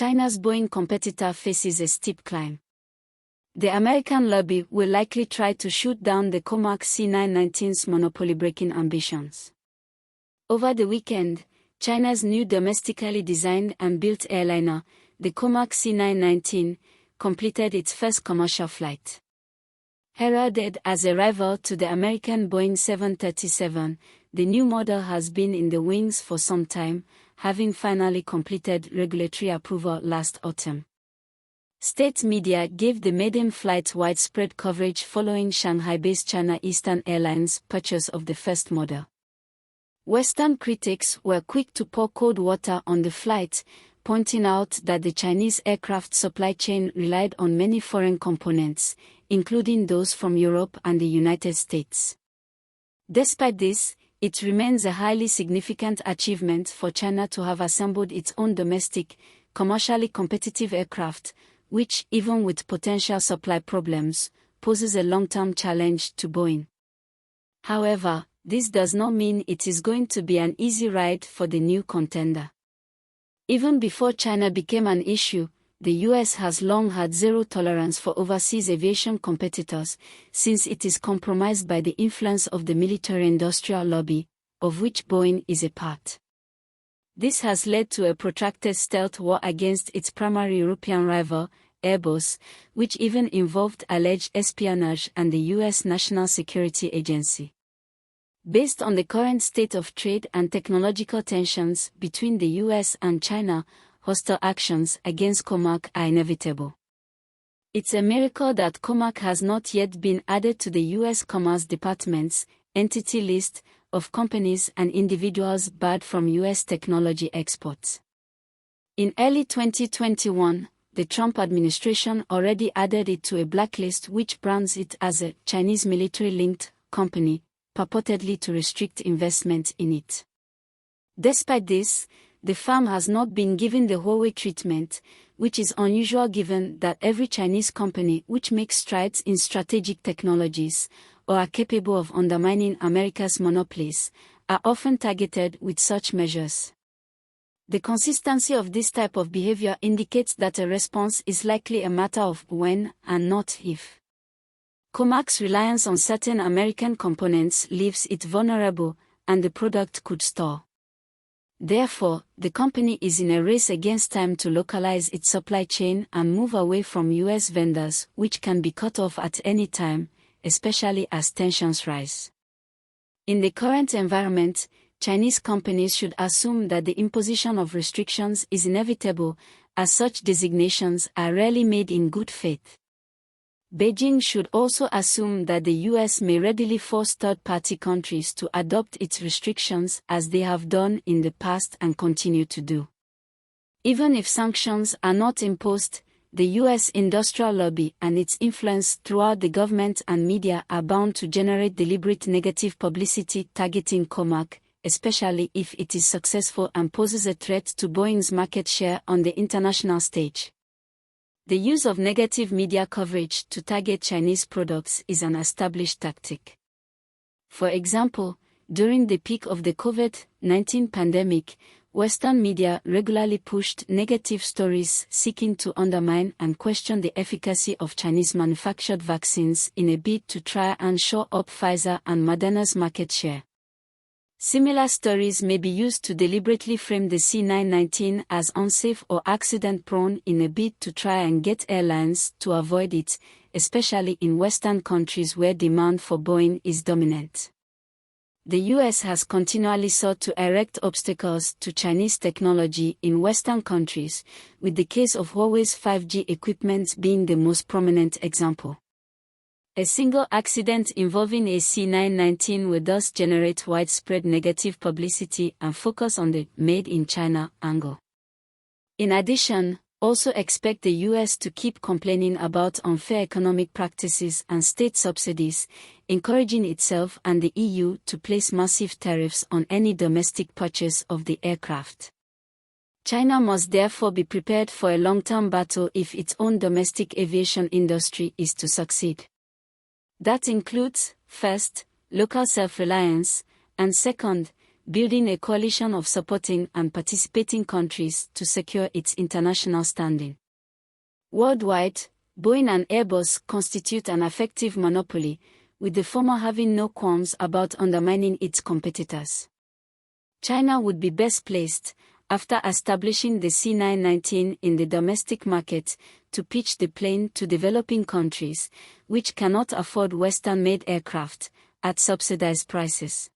China's Boeing competitor faces a steep climb. The American lobby will likely try to shoot down the Comac C919's monopoly-breaking ambitions. Over the weekend, China's new domestically designed and built airliner, the Comac C919, completed its first commercial flight. Heralded as a rival to the American Boeing 737, the new model has been in the wings for some time, having finally completed regulatory approval last autumn. State media gave the maiden flight widespread coverage following Shanghai-based China Eastern Airlines' purchase of the first model. Western critics were quick to pour cold water on the flight, pointing out that the Chinese aircraft supply chain relied on many foreign components, including those from Europe and the United States. Despite this, it remains a highly significant achievement for China to have assembled its own domestic, commercially competitive aircraft, which, even with potential supply problems, poses a long-term challenge to Boeing. However, this does not mean it is going to be an easy ride for the new contender. Even before China became an issue, the US has long had zero tolerance for overseas aviation competitors, since it is compromised by the influence of the military-industrial lobby, of which Boeing is a part. This has led to a protracted stealth war against its primary European rival, Airbus, which even involved alleged espionage and the US National Security Agency. Based on the current state of trade and technological tensions between the US and China, hostile actions against Comac are inevitable. It's a miracle that Comac has not yet been added to the US Commerce Department's entity list of companies and individuals barred from US technology exports. In early 2021, the Trump administration already added it to a blacklist which brands it as a Chinese military-linked company, purportedly to restrict investment in it. Despite this, the firm has not been given the Huawei treatment, which is unusual given that every Chinese company which makes strides in strategic technologies, or are capable of undermining America's monopolies, are often targeted with such measures. The consistency of this type of behavior indicates that a response is likely a matter of when and not if. Comac's reliance on certain American components leaves it vulnerable, and the product could stall. Therefore, the company is in a race against time to localize its supply chain and move away from US vendors, which can be cut off at any time, especially as tensions rise. In the current environment, Chinese companies should assume that the imposition of restrictions is inevitable, as such designations are rarely made in good faith. Beijing should also assume that the US may readily force third-party countries to adopt its restrictions as they have done in the past and continue to do. Even if sanctions are not imposed, the US industrial lobby and its influence throughout the government and media are bound to generate deliberate negative publicity targeting Comac, especially if it is successful and poses a threat to Boeing's market share on the international stage. The use of negative media coverage to target Chinese products is an established tactic. For example, during the peak of the COVID-19 pandemic, Western media regularly pushed negative stories seeking to undermine and question the efficacy of Chinese-manufactured vaccines in a bid to try and shore up Pfizer and Moderna's market share. Similar stories may be used to deliberately frame the C919 as unsafe or accident-prone in a bid to try and get airlines to avoid it, especially in Western countries where demand for Boeing is dominant. The US has continually sought to erect obstacles to Chinese technology in Western countries, with the case of Huawei's 5G equipment being the most prominent example. A single accident involving a C919 will thus generate widespread negative publicity and focus on the "made in China" angle. In addition, also expect the US to keep complaining about unfair economic practices and state subsidies, encouraging itself and the EU to place massive tariffs on any domestic purchase of the aircraft. China must therefore be prepared for a long-term battle if its own domestic aviation industry is to succeed. That includes, first, local self-reliance, and second, building a coalition of supporting and participating countries to secure its international standing. Worldwide, Boeing and Airbus constitute an effective monopoly, with the former having no qualms about undermining its competitors. China would be best placed, after establishing the C919 in the domestic market, to pitch the plane to developing countries, which cannot afford Western-made aircraft, at subsidized prices.